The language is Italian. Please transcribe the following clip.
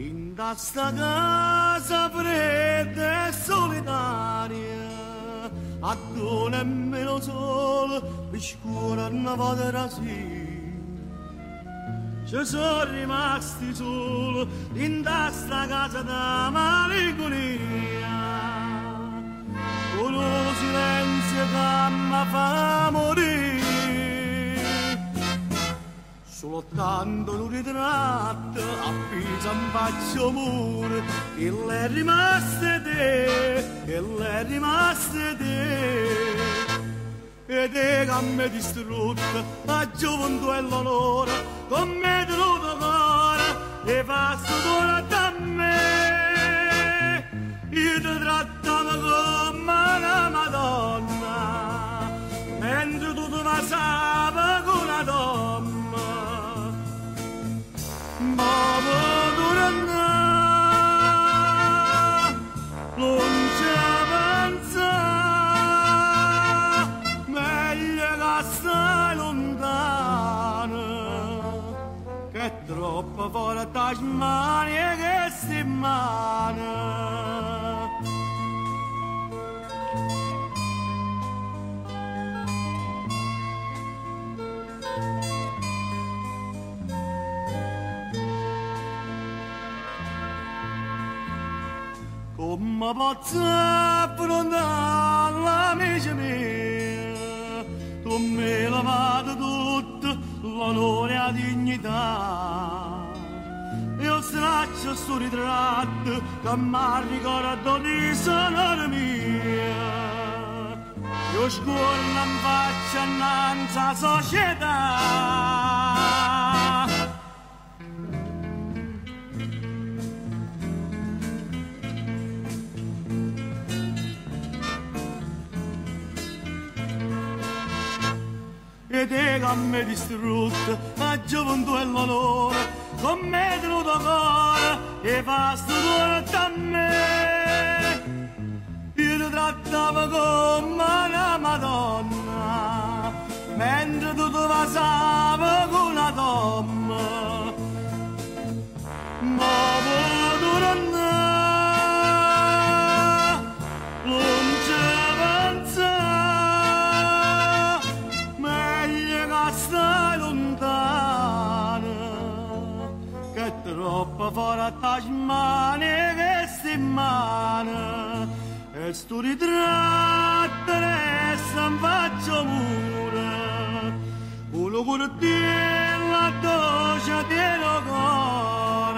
in sta casa fredda e solitaria, a tu nemmeno solo mi scuola una volta sì. Ci sono rimasti solo in sta casa da malinconia, con un silenzio che mi fa morire. Soltanto un ritratto appesa in faccio muro, che l'è rimasto te, che l'è rimasto te. Ed è che mi distrutta la gioventù e l'onore, con me tenuto cuore, e fa sudore da me. Io ti trattavo come una Madonna, mentre tu ti passava con una donna. Ma potuto andare, non ci pensare, meglio che stai lontano, che è troppo forte a smanie che si mano. Come posso affrontare l'amica mia? Tu mi hai lavato tutto l'onore e la dignità. Io straccio sto ritratto che mi ricorda di sonore mia. Io scuola in faccia innanzi alla società. Ed è che mi distrutta la gioventù e l'onore, con me tenuto cuore e fa stupore da me. Io ti trattavo come una Madonna, mentre tu ti passavi con una donna. Ma potuto andare, non ci pensare, meglio che stai lontano, che è troppo forte a smanie che si mano. E sto ritratto resta in faccia mura, quello cuore la doccia di cuore.